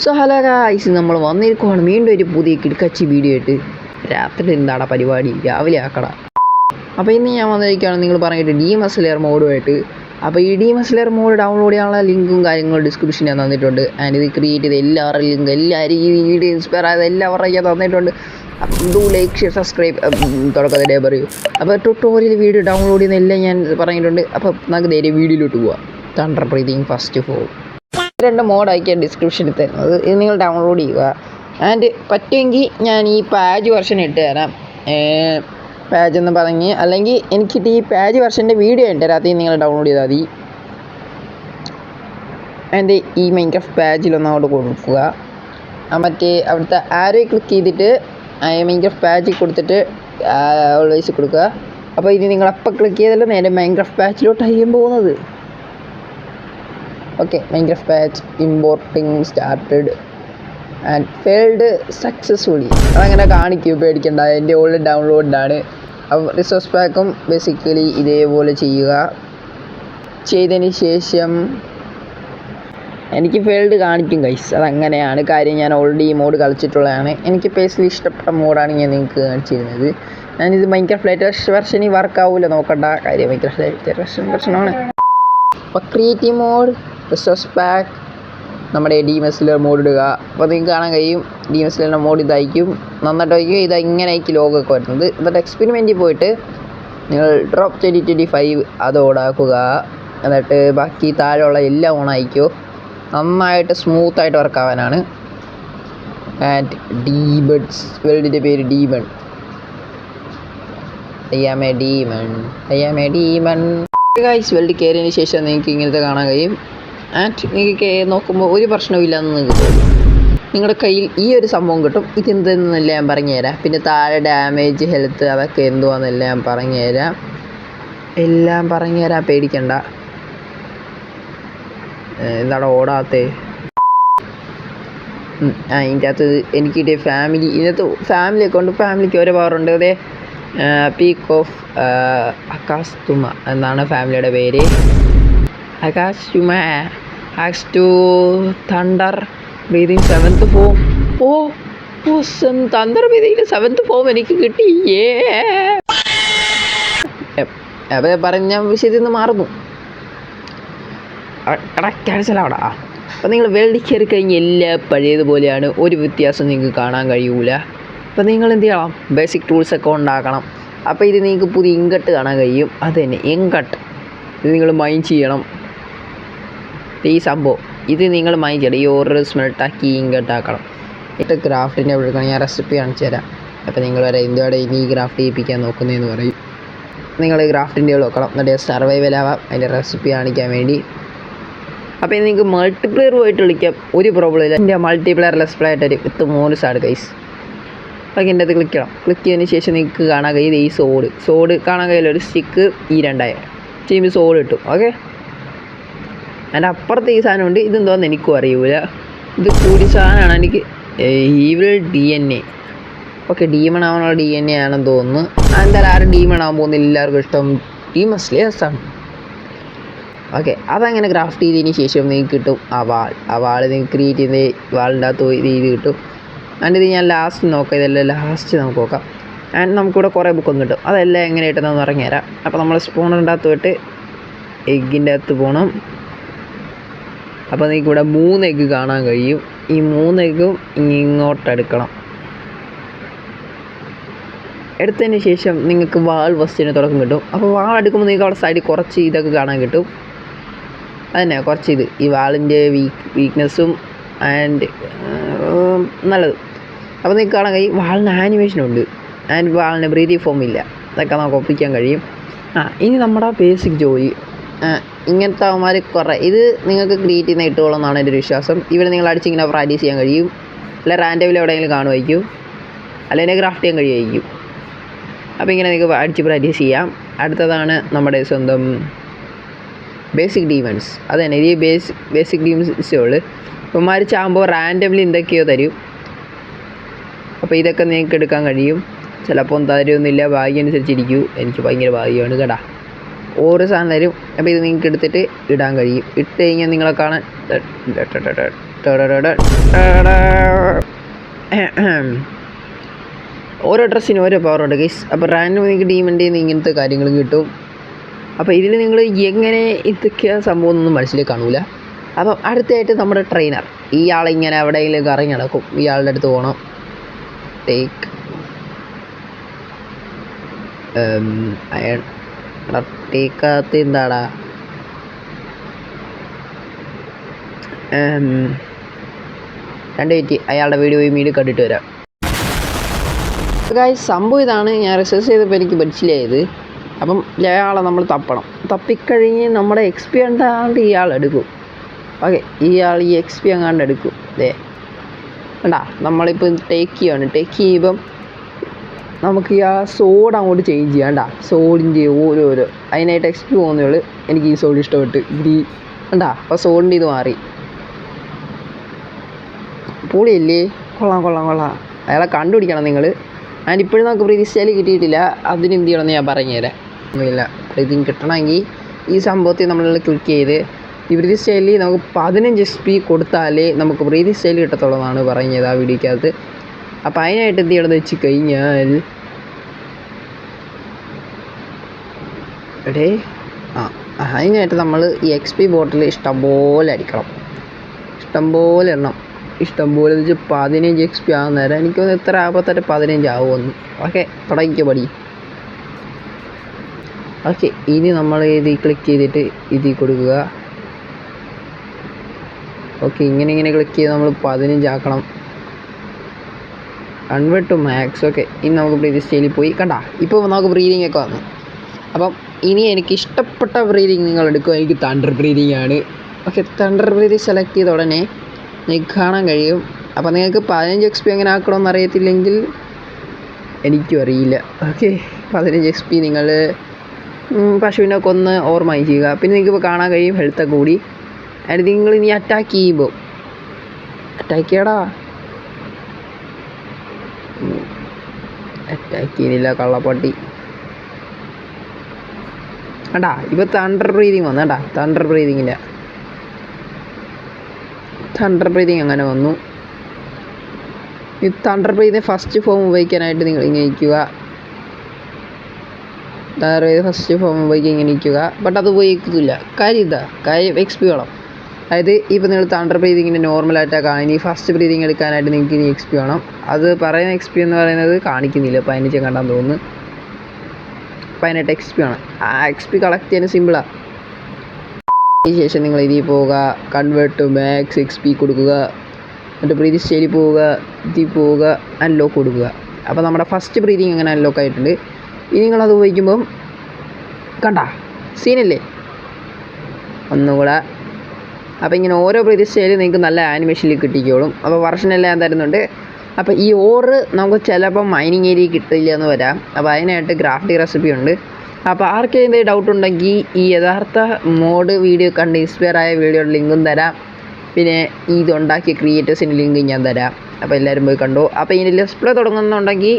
So hello guys, നമ്മൾ വന്നിരിക്കുവാണ് വീണ്ടും ഒരു പുതിയ കിടക്കച്ചി വീഡിയോ ആയിട്ട്. രാത്രി എന്താണ് പരിപാടി, രാവിലെ ആക്കട. അപ്പോൾ ഇന്ന് ഞാൻ വന്നിരിക്കുകയാണ് നിങ്ങൾ പറഞ്ഞിട്ട് ഡീമൺ സ്ലെയർ മോഡുമായിട്ട്. അപ്പോൾ ഈ ഡീമൺ സ്ലെയർ മോഡ് ഡൗൺലോഡ് ചെയ്യാനുള്ള ലിങ്കും കാര്യങ്ങളും ഡിസ്ക്രിപ്ഷനിൽ ഞാൻ തന്നിട്ടുണ്ട്. ആൻഡ് ഇത് ക്രിയേറ്റ് ചെയ്ത എല്ലാവരുടെ ലിങ്ക് എല്ലാവരും ഈ വീഡിയോ ഇൻസ്പയർ ആയത് എല്ലാവരുടെ ഞാൻ തന്നിട്ടുണ്ട്. ഡു ലൈക്ക് ഷെയർ സബ്സ്ക്രൈബ് തുടക്കത്തിലേ പറയൂ. അപ്പോൾ ട്യൂട്ടോറിയൽ വീഡിയോ ഡൗൺലോഡ് ചെയ്യുന്ന എല്ലാം ഞാൻ പറഞ്ഞിട്ടുണ്ട്. അപ്പോൾ നമുക്ക് നേരെ വീഡിയോയിലോട്ട് പോവാം. Thunder breathing first form 2 mode അയക്കാൻ ഡിസ്ക്രിപ്ഷനിൽ തരുന്നത്. ഇത് നിങ്ങൾ ഡൗൺലോഡ് ചെയ്യുക. ആൻഡ് പറ്റുമെങ്കിൽ ഞാൻ ഈ പാജ് വെർഷൻ ഇട്ട് തരാം. പാജ് എന്ന് പറഞ്ഞ് അല്ലെങ്കിൽ എനിക്കിട്ട് ഈ പാജ് വെർഷൻ്റെ വീഡിയോ ഇട്ട് തരാം. നിങ്ങൾ ഡൗൺലോഡ് ചെയ്താൽ മതി. ആൻഡ് ഈ മൈൻക്രാഫ്റ്റ് പാജിലൊന്ന് അങ്ങോട്ട് കൊടുക്കുക. മറ്റേ അവിടുത്തെ ആരോ ക്ലിക്ക് ചെയ്തിട്ട് മൈൻക്രാഫ്റ്റ് പാജിൽ കൊടുത്തിട്ട് ഓൾവേസ് കൊടുക്കുക. അപ്പോൾ ഇത് നിങ്ങളപ്പോൾ ക്ലിക്ക് ചെയ്തല്ലോ നേരെ മൈൻക്രാഫ്റ്റ് പാജിലോട്ടായിരിക്കും പോകുന്നത്. Okay, Minecraft patch importing started and failed successfully അതങ്ങനെ കാണിക്കും, പേടിക്കണ്ട. എൻ്റെ ഓൾറെഡി ഡൗൺലോഡാണ്. അപ്പോൾ റിസോഴ്സ് പാക്കും ബേസിക്കലി ഇതേപോലെ ചെയ്യുക. ചെയ്തതിന് ശേഷം എനിക്ക് ഫെയിൽഡ് കാണിക്കും ഗൈസ്. അതങ്ങനെയാണ് കാര്യം. ഞാൻ ഓൾറെഡി ഈ മോഡ് കളിച്ചിട്ടുള്ളതാണ്. എനിക്ക് പേഴ്സണലി ഇഷ്ടപ്പെട്ട മോഡാണ് ഞാൻ നിങ്ങൾക്ക് കാണിച്ചിരുന്നത്. ഞാനിത് മൈൻക്രാഫ്റ്റ് ലേറ്റസ്റ്റ് വെർഷനിൽ വർക്കാവില്ല, നോക്കണ്ട കാര്യം. മൈൻക്രാഫ്റ്റ് ലേറ്റസ്റ്റ് വെർഷനാണ്. അപ്പോൾ ക്രിയേറ്റീവ് മോഡ്, റിസോഴ്സ് പാക്ക്, നമ്മുടെ ഡീമൺ സ്ലെയർ മോഡ് ഇടുക. അപ്പോൾ നിങ്ങൾക്ക് കാണാൻ കഴിയും ഡീമൺ സ്ലെയറിൻ്റെ മോഡ് ഇതായിരിക്കും. നന്നായിട്ട് വയ്ക്കും. ഇത് ഇങ്ങനെയായിരിക്കും ലോഗൊക്കെ വരുന്നത്. എന്നിട്ട് എക്സ്പെരിമെൻറ്റിൽ പോയിട്ട് നിങ്ങൾ ഡ്രോപ്പ് 2025 അത് ഓണാക്കുക. എന്നിട്ട് ബാക്കി താഴെയുള്ള എല്ലാം ഓണായിക്കോ. നന്നായിട്ട് സ്മൂത്തായിട്ട് വർക്കാവാനാണ്. ആൻഡ് ഡീമൺസ് വേൾഡിൻ്റെ പേര് ഡീമൺ. Demon guys. വേൾഡ് കയറിയതിന് ശേഷം നിങ്ങൾക്ക് ഇങ്ങനത്തെ കാണാൻ കഴിയും. ആൻഡ് നിങ്ങൾക്ക് നോക്കുമ്പോൾ ഒരു പ്രശ്നവും ഇല്ലയെന്ന് നിങ്ങൾക്ക് തോന്നും. നിങ്ങളുടെ കയ്യിൽ ഈ ഒരു സംഭവം കിട്ടും. ഇതെന്തെന്നല്ല ഞാൻ പറഞ്ഞുതരാം. പിന്നെ താഴെ ഡാമേജ്, ഹെൽത്ത്, അതൊക്കെ എന്തുവാന്നെല്ലാം ഞാൻ പറഞ്ഞുതരാം. എല്ലാം പറഞ്ഞുതരാം, പേടിക്കണ്ട. എന്താണ് ഓടാത്തേ? ഇതിൻ്റെ അകത്ത് എനിക്ക് കിട്ടിയ ഫാമിലി, ഇതിനകത്ത് ഫാമിലി അക്കൗണ്ട്, ഫാമിലിക്ക് ഓരോ പവറുണ്ട്. അതെ, പീക്ക് ഓഫ് അക്കാസ്തുമ എന്നാണ് ഫാമിലിയുടെ പേര്. Agatsuma hacks to thunder breathing 7th form. Thunder ബ്രീതിങ്ങിൽ 7th ഫോം എനിക്ക് കിട്ടി. അപ്പോൾ പറഞ്ഞ വിഷയത്തിൽ നിന്ന് മാറുന്നു. ക്യാൻസലാവടാ. അപ്പോൾ നിങ്ങൾ വേൾഡിൽ കയറി കഴിഞ്ഞ് എല്ലാം പഴയതുപോലെയാണ്. ഒരു വ്യത്യാസം നിങ്ങൾക്ക് കാണാൻ കഴിയൂല. അപ്പോൾ നിങ്ങൾ എന്ത് ചെയ്യണം? ബേസിക് ടൂൾസൊക്കെ ഉണ്ടാക്കണം. അപ്പോൾ ഇത് നിങ്ങൾക്ക് പുതിയ ഇങ്കട്ട് കാണാൻ കഴിയും. അത് തന്നെ ഇങ്കട്ട്. ഇത് നിങ്ങൾ മൈൻ ചെയ്യണം. ഈ സംഭവം ഇത് നിങ്ങൾ മൈൻ ചെയ്യണം. ഈ ഓർഡർ സ്മെൽട്ടാക്കി ഇങ്കട്ടാക്കണം. ഇത് ക്രാഫ്റ്റിൻ്റെ എടുക്കണം. ഞാൻ റെസിപ്പി കാണിച്ചു തരാം. അപ്പോൾ നിങ്ങൾ വരെ എന്തുവാടെ ഇനി ഗ്രാഫ്റ്റ് ചെയ്യിപ്പിക്കാൻ നോക്കുന്നതെന്ന് പറയും. നിങ്ങൾ ഗ്രാഫ്റ്റിൻ്റെ നോക്കണം. എന്നിട്ട് സർവൈവൽ ആവാം അതിൻ്റെ റെസിപ്പി കാണിക്കാൻ വേണ്ടി. അപ്പോൾ ഇത് നിങ്ങൾക്ക് മൾട്ടിപ്ലെയർ പോയിട്ട് കളിക്കാം, ഒരു പ്രോബ്ലം ഇല്ല. എൻ്റെ മൾട്ടിപ്ലെയർ ലെസ് പ്ലേ ആയിട്ടൊരു 3 സാഡ് ഗൈസ്. അപ്പോൾ എൻ്റെ അത് ക്ലിക്ക് ചെയ്യണം. ക്ലിക്ക് ചെയ്തതിന് ശേഷം നിങ്ങൾക്ക് കാണാൻ കഴിയും ഈ സോഡ് കാണാൻ കഴിയില്ല. ഒരു സ്റ്റിക്ക് ഈ 2 ചെയ്യുമ്പോൾ സോഡ് കിട്ടും. ഓക്കെ, അതിൻ്റെ അപ്പുറത്ത് ഈ സാധനമുണ്ട്. ഇതെന്തോന്ന് എനിക്കും അറിയൂല. ഇത് കൂടി സാധനമാണ്. എനിക്ക് ഈവിൾ DNA. ഓക്കെ, ഡീമൺ ആവാനുള്ള DNA ആണെന്ന് തോന്നുന്നു. എന്തായാലും ആരും ഡീമൺ ആകാൻ പോകുന്നില്ല. എല്ലാവർക്കും ഇഷ്ടം ഡീമൺ സ്ലേയേഴ്സാണ്. ഓക്കെ, അതങ്ങനെ ക്രാഫ്റ്റ് ചെയ്തതിന് ശേഷം നിങ്ങൾക്ക് കിട്ടും ആ വാൾ നിങ്ങൾക്ക് ക്രിയേറ്റ് ചെയ്ത് വാളിൻ്റെ അകത്ത് ഇത് കിട്ടും. ആൻഡ് ഇത് ഞാൻ ലാസ്റ്റ് നോക്കാം. ഇതെല്ലാം ലാസ്റ്റ് നമുക്ക് നോക്കാം. ആൻഡ് നമുക്കിവിടെ കുറേ ബുക്കും കിട്ടും. അതെല്ലാം എങ്ങനെ കിട്ടുന്നതെന്ന് പറഞ്ഞുതരാം. അപ്പോൾ നമ്മൾ സ്പൂണറിൻ്റെ അകത്ത് പോയിട്ട് എഗ്ഗിൻ്റെ അകത്ത് പോകണം. അപ്പോൾ നിങ്ങൾക്ക് ഇവിടെ 3 എഗ്ഗ് കാണാൻ കഴിയും. ഈ 3 എഗ്ഗും ഇങ്ങോട്ടെടുക്കണം. എടുത്തതിന് ശേഷം നിങ്ങൾക്ക് വാൾ ഫസ്റ്റിന് തുടക്കം കിട്ടും. അപ്പോൾ വാൾ എടുക്കുമ്പോൾ നിങ്ങൾക്ക് അവിടെ സൈഡിൽ കുറച്ച് ഇതൊക്കെ കാണാൻ കിട്ടും. അതന്നെ കുറച്ച് ഇത് ഈ വാളിൻ്റെ വീക്ക്നെസ്സും ആൻഡ് നല്ലത്. അപ്പോൾ നിങ്ങൾക്ക് കാണാൻ കഴിയും വാളിന് ആനിമേഷനുണ്ട്. ആൻഡ് വാളിന് ബ്രീതിങ് ഫോം ഇല്ല. അതൊക്കെ നമുക്ക് ഒപ്പിക്കാൻ കഴിയും. ഇനി നമ്മുടെ ബേസിക് ജോലി ഇങ്ങനത്തെ അവന്മാർ കുറേ ഇത് നിങ്ങൾക്ക് ക്രിയേറ്റ് ചെയ്യുന്ന ഇട്ടുകൊള്ളും എന്നാണ് എൻ്റെ ഒരു വിശ്വാസം. ഇവിടെ നിങ്ങൾ അടിച്ചിങ്ങനെ പ്രാക്ടീസ് ചെയ്യാൻ കഴിയും. അല്ല റാൻഡമിൽ എവിടെയെങ്കിലും കാണുമായിരിക്കും, അല്ലെങ്കിൽ ക്രാഫ്റ്റ് ചെയ്യാൻ കഴിയുമായിരിക്കും. അപ്പോൾ ഇങ്ങനെ നിങ്ങൾക്ക് അടിച്ച് പ്രാക്ടീസ് ചെയ്യാം. അടുത്തതാണ് നമ്മുടെ സ്വന്തം ബേസിക് ഡീമൺസ്. അത് തന്നെ ഈ ബേസിക് ഡീമൺസേ ഉള്ളൂ. ഇവന്മാർ ചാകുമ്പോൾ റാൻഡംലി എന്തൊക്കെയോ തരും. അപ്പോൾ ഇതൊക്കെ നിങ്ങൾക്ക് എടുക്കാൻ കഴിയും. ചിലപ്പോൾ തരുമൊന്നുമില്ല, ഭാഗ്യം അനുസരിച്ചിരിക്കും. എനിക്ക് ഭയങ്കര ഭാഗ്യമാണ് കേട്ടാ. ഓരോ സാധനം തരും. അപ്പോൾ ഇത് നിങ്ങൾക്ക് എടുത്തിട്ട് ഇടാൻ കഴിയും. ഇട്ട് കഴിഞ്ഞാൽ നിങ്ങളെ കാണാൻ ഓരോ ഡ്രസ്സിനും ഓരോ പവറുണ്ട് ഗൈസ്. അപ്പോൾ റാൻഡം നിങ്ങൾക്ക് ഡീമൻ്റെ ഇങ്ങനത്തെ കാര്യങ്ങൾ കിട്ടും. അപ്പോൾ ഇതിൽ നിങ്ങൾ എങ്ങനെ ഇതൊക്കെയാണ് സംഭവം എന്നൊന്നും മനസ്സിലേക്ക് കാണൂല. അപ്പം അടുത്തായിട്ട് നമ്മുടെ ട്രെയിനർ, ഇയാളിങ്ങനെ എവിടെയെങ്കിലും കറങ്ങി നടക്കും. ഇയാളുടെ അടുത്ത് പോകണം. ടേക്ക് അയൺ ടേക്കകത്ത് എന്താടാ രണ്ട് മിനിറ്റ് അയാളുടെ വീഡിയോ മീഡിയ കണ്ടിട്ട് വരാം. ഗായ്സ് സംഭവം ഇതാണ്. ഞാൻ റിസർച്ച് ചെയ്തപ്പോൾ എനിക്ക് മനസ്സിലായത്. അപ്പം അയാളെ നമ്മൾ തപ്പണം. തപ്പിക്കഴിഞ്ഞ് നമ്മുടെ എക്സ് പി കണ്ടാണ്ട് ഇയാൾ എടുക്കും. ഓക്കെ, ഇയാൾ ഈ എക്സ് പി അങ്ങാണ്ട് എടുക്കും. അതെ വേണ്ടാ, നമ്മളിപ്പോൾ ടേക്ക് ചെയ്യുകയാണ്. ടേക്ക് ചെയ്യുമ്പം നമുക്ക് ഈ ആ സോഡ് അങ്ങോട്ട് ചേഞ്ച് ചെയ്യാം. വേണ്ട, സോഡിൻ്റെ ഓരോരോ അതിനായിട്ട് എക്സ് പി പോകുന്നേ ഉള്ളൂ. എനിക്ക് ഈ സോഡ് ഇഷ്ടപ്പെട്ട് വേണ്ടാ. അപ്പോൾ സോഡിൻ്റെ ഇത് മാറി. പൊളിയല്ലേ? കൊള്ളാം കൊള്ളാം കൊള്ളാം. അയാളെ കണ്ടുപിടിക്കണം നിങ്ങൾ. ആൻഡ് ഇപ്പോഴും നമുക്ക് ബ്രീതിങ് സ്റ്റൈൽ കിട്ടിയിട്ടില്ല. അതിന് എന്ത് ചെയ്യണമെന്ന് ഞാൻ പറഞ്ഞുതരാം. ഒന്നുമില്ല, ബ്രീതിങ് കിട്ടണമെങ്കിൽ ഈ സംഭവത്തിൽ നമ്മൾ ക്ലിക്ക് ചെയ്ത് ഈ ബ്രീതിങ് സ്റ്റൈലിൽ നമുക്ക് 15 SP കൊടുത്താലേ നമുക്ക് ബ്രീതിങ് സ്റ്റൈൽ കിട്ടത്തുള്ളൂ എന്നാണ് പറഞ്ഞത് ആ വീഡിയോക്കകത്ത്. അപ്പോൾ അതിനായിട്ട് എന്ത് ചെയ്യണമെന്ന് വെച്ച് കഴിഞ്ഞാൽ അതിനായിട്ട് നമ്മൾ ഈ XP ബോട്ടിൽ ഇഷ്ടംപോലെ അടിക്കണം. ഇഷ്ടംപോലെ എണ്ണം, ഇഷ്ടംപോലെ വെച്ച് 15 XP ആകുന്ന നേരം എനിക്കൊന്ന് എത്ര ആകുമ്പോഴത്തെ 15 ആവുമെന്ന്. ഓക്കെ, തുടങ്ങിക്കോ പടി. ഓക്കെ, ഇനി നമ്മൾ ഇത് ക്ലിക്ക് ചെയ്തിട്ട് ഇതിൽ കൊടുക്കുക. ഓക്കെ, ഇങ്ങനെ ക്ലിക്ക് ചെയ്ത് നമ്മൾ 15 ആക്കണം. Convert to max. ഓക്കെ, ഇനി നമുക്ക് ബ്രീതിങ് സ്റ്റൈലിൽ പോയി. കണ്ട, ഇപ്പോൾ നമുക്ക് ബ്രീതിങ് ഒക്കെ വന്നു. അപ്പം ഇനി എനിക്ക് ഇഷ്ടപ്പെട്ട ബ്രീതിങ് നിങ്ങൾ എടുക്കുക. എനിക്ക് തണ്ടർ ബ്രീതിങ് ആണ്. ഓക്കെ, തണ്ടർ ബ്രീതിങ് സെലക്ട് ചെയ്ത ഉടനെ നിങ്ങൾക്ക് കാണാൻ കഴിയും. അപ്പോൾ നിങ്ങൾക്ക് 15 XP എങ്ങനെ ആക്കണമെന്ന് അറിയത്തില്ലെങ്കിൽ എനിക്കും അറിയില്ല. ഓക്കെ, 15 XP നിങ്ങൾ പശുവിനെ കൊന്ന് ഓർമ്മ ചെയ്യുക. പിന്നെ നിങ്ങൾക്കിപ്പോൾ കാണാൻ കഴിയും ഹെൽത്തൊക്കെ കൂടി. അതിന് നിങ്ങൾ ഇനി അറ്റാക്ക് ചെയ്യുമ്പോൾ അറ്റാക്ക് ചെയ്യടാ. അറ്റാക്ക് ചെയ്യുന്നില്ല കള്ളപ്പട്ടി. കണ്ടാ, ഇപ്പോൾ തണ്ടർ ബ്രീതിങ് വന്നു. കണ്ടാ, തണ്ടർ ബ്രീതിങ്ങില്ല, തണ്ടർ ബ്രീതിങ് അങ്ങനെ വന്നു. ഈ തണ്ടർ ബ്രീതിങ് ഫസ്റ്റ് ഫോം ഉപയോഗിക്കാനായിട്ട് നിങ്ങൾ ഇങ്ങനെ ഇരിക്കുക. ഫസ്റ്റ് ഫോം ഉപയോഗിക്കുക, ഇങ്ങനെ ഇരിക്കുക. ബട്ട് അത് ഉപയോഗിക്കില്ല. കാര്യം XP വേണം. അതായത് ഇപ്പോൾ നിങ്ങൾ തണ്ടർ ബ്രീതിങ്ങിൻ്റെ നോർമലായിട്ടാണ് കാണുന്നത്. ഈ ഫസ്റ്റ് ബ്രീതിങ് എടുക്കാനായിട്ട് നിങ്ങൾക്ക് ഇനി XP വേണം. അത് പറയുന്ന XP എന്ന് പറയുന്നത് കാണിക്കുന്നില്ല. 15 കണ്ടാൻ തോന്നുന്നു. 18 XP വേണം. ആ XP കളക്ട് ചെയ്യാൻ സിമ്പിളാണ്. അതിന് ശേഷം നിങ്ങൾ ഇതിൽ പോവുക, കൺവേർട്ട് ടു മാക്സ് XP കൊടുക്കുക, എന്നിട്ട് ബ്രീതിങ് സ്റ്റൈലിൽ പോവുക, ഇതിൽ പോവുക, അൺലോക്ക് കൊടുക്കുക. അപ്പോൾ നമ്മുടെ ഫസ്റ്റ് ബ്രീതിങ് അങ്ങനെ അൺലോക്ക് ആയിട്ടുണ്ട്. ഇനി നിങ്ങളത് ഉപയോഗിക്കുമ്പം കണ്ട സീനല്ലേ ഒന്നുകൂടെ. അപ്പോൾ ഇങ്ങനെ ഓരോ ബ്രീതിങ് സ്റ്റൈലും നിങ്ങൾക്ക് നല്ല ആനിമേഷനിൽ കിട്ടിക്കോളും. അപ്പോൾ വർഷനെല്ലാം ഞാൻ തരുന്നുണ്ട്. അപ്പോൾ ഈ ഓറ് നമുക്ക് ചിലപ്പോൾ മൈനിങ് ഏരിയ കിട്ടില്ല എന്ന് വരാം. അപ്പോൾ അതിനായിട്ട് ഗ്രാഫിക് റെസിപ്പി ഉണ്ട്. അപ്പോൾ ആർക്കെങ്കിലും എന്തെങ്കിലും ഡൗട്ട് ഉണ്ടെങ്കിൽ ഈ യഥാർത്ഥ മോഡ് വീഡിയോ കണ്ട് ഇൻസ്പയർ ആയ വീഡിയോയുടെ ലിങ്കും തരാം. പിന്നെ ഇതുണ്ടാക്കിയ ക്രിയേറ്റേഴ്സിൻ്റെ ലിങ്ക് ഞാൻ തരാം. അപ്പോൾ എല്ലാവരും പോയി കണ്ടോ. അപ്പോൾ ഇനി ലെറ്റ്സ് പ്ലേ തുടങ്ങുന്നുണ്ടെങ്കിൽ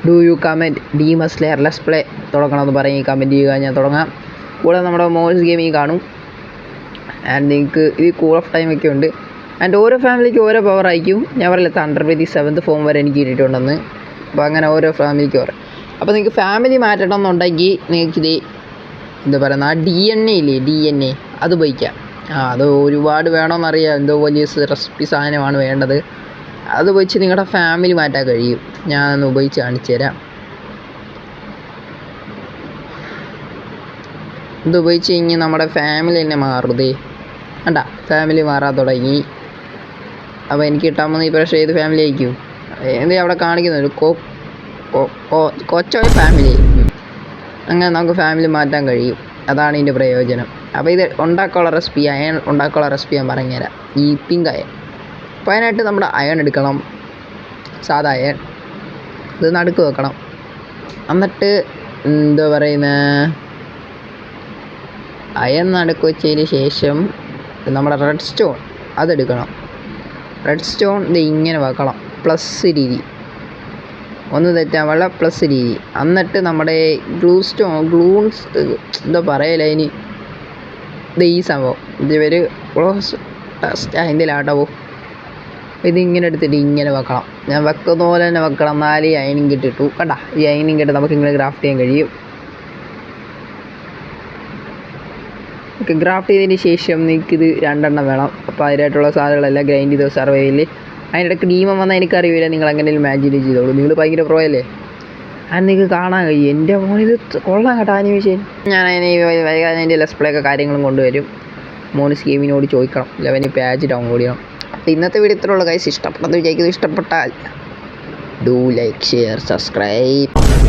do you comment demon slayer let's play തുടങ്ങണമെന്ന് പറയും. കമൻറ്റ് ചെയ്യുക, ഞാൻ തുടങ്ങാം. കൂടെ നമ്മുടെ മോൾസ് ഗെയിമിങ് കാണും. ആൻഡ് നിങ്ങൾക്ക് ഇത് കൂൾ ഓഫ് ടൈം ഒക്കെ ഉണ്ട്. ആൻഡ് ഓരോ ഫാമിലിക്ക് ഓരോ പവർ ആയിരിക്കും. ഞാൻ പറയില്ല തണ്ടർ ബ്രീതിങ് 7th ഫോം വരെ എനിക്ക് കിട്ടിയിട്ടുണ്ടെന്ന്. അപ്പോൾ അങ്ങനെ ഓരോ ഫാമിലിക്ക് ഓരോ. അപ്പോൾ നിങ്ങൾക്ക് ഫാമിലി മാറ്റണം എന്നുണ്ടെങ്കിൽ നിങ്ങൾക്കിത് എന്താ പറയുന്നത്, ആ DNA ഇല്ലേ, DNA അത് ഉപയോഗിക്കാം. അത് ഒരുപാട് വേണമെന്നറിയാം. എന്തോ വലിയ റെസിപ്പി സാധനമാണ് വേണ്ടത്. അത് ഉപയോഗിച്ച് നിങ്ങളുടെ ഫാമിലി മാറ്റാൻ കഴിയും. ഞാനൊന്ന് ഉപയോഗിച്ച് കാണിച്ചു തരാം. ഇത് ഉപയോഗിച്ച് കഴിഞ്ഞ് നമ്മുടെ ഫാമിലി തന്നെ മാറുതേ. കണ്ട, ഫാമിലി മാറാൻ തുടങ്ങി. അപ്പോൾ എനിക്ക് കിട്ടാൻ പോകുന്ന ഈ പ്രാവശ്യം ഏത് ഫാമിലി ആയിരിക്കും? എന്ത് അവിടെ കാണിക്കുന്നത് കൊച്ചോയ ഫാമിലി. അങ്ങനെ നമുക്ക് ഫാമിലി മാറ്റാൻ കഴിയും. അതാണ് ഇതിൻ്റെ പ്രയോജനം. അപ്പോൾ ഇത് ഉണ്ടാക്കാനുള്ള റെസിപ്പി, അയൺ ഉണ്ടാക്കാനുള്ള റെസിപ്പി ഞാൻ പറഞ്ഞുതരാം. ഈ പിങ്ക് അയൺ. അപ്പോൾ അതിനായിട്ട് നമ്മുടെ അയൺ എടുക്കണം, സാധാ അയൺ. ഇത് നടുക്ക് വെക്കണം. എന്നിട്ട് എന്താ പറയുന്നത്, അയൺ നടുക്ക് വെച്ചതിന് ശേഷം നമ്മുടെ റെഡ് സ്റ്റോൺ അതെടുക്കണം. റെഡ് സ്റ്റോൺ ഇത് ഇങ്ങനെ വെക്കണം, പ്ലസ് രീതി, ഒന്ന് തെറ്റാൻ പാടില്ല, പ്ലസ് രീതി. എന്നിട്ട് നമ്മുടെ ഗ്ലൂൺസ് എന്താ പറയല അതിന്, ഇത് ഈ സംഭവം ഇത് ഒരു ടെസ്റ്റ് അതിൻ്റെ ലാട്ടോ പോകും. ഇതിങ്ങനെ എടുത്തിട്ട് ഇങ്ങനെ വെക്കണം. ഞാൻ വെക്കുന്ന പോലെ തന്നെ വെക്കണം. 4 അയണിങ് കിട്ടിട്ടു കണ്ട. ഈ അയണിങ് കിട്ടി നമുക്ക് ഇങ്ങനെ ഗ്രാഫ്റ്റ് ചെയ്യാൻ കഴിയും. ഓക്കെ, ഗ്രാഫ്റ്റ് ചെയ്തതിന് ശേഷം നിങ്ങൾക്കിത് 2 എണ്ണം വേണം. അപ്പോൾ അതിനായിട്ടുള്ള സാധനങ്ങളെല്ലാം ഗ്രൈൻഡ് ചെയ്ത് സർവൈവലിൽ. അതിനിടയ്ക്ക് ഡീമം വന്നാൽ എനിക്കറിയില്ല, നിങ്ങൾ എങ്ങനെയും ഇമാജിൻ ചെയ്തോളൂ. നിങ്ങൾ ഭയങ്കര പ്രോ അല്ലേ, അത് നിങ്ങൾക്ക് കാണാൻ കഴിയും. എൻ്റെ മോനിത് കൊള്ളാം കേട്ടോ ആനിമേഷൻ. ഞാൻ അതിന് വൈകാതെ അതിൻ്റെ ലെസ് പ്ലേ ഒക്കെ കാര്യങ്ങളും കൊണ്ടുവരും. മോനിസ് ഗെയിമിനോട് ചോദിക്കണം 11 പാച്ച് ഡൗൺലോഡ് ചെയ്യണം. അപ്പോൾ ഇന്നത്തെ വീഡിയോ ഇത്രയുള്ള ഗൈസ്. ഇഷ്ടപ്പെട്ടെന്ന് വിചാരിക്കുന്നത്. ഇഷ്ടപ്പെട്ടാൽ ഡു ലൈക്ക് ഷെയർ സബ്സ്ക്രൈബ്.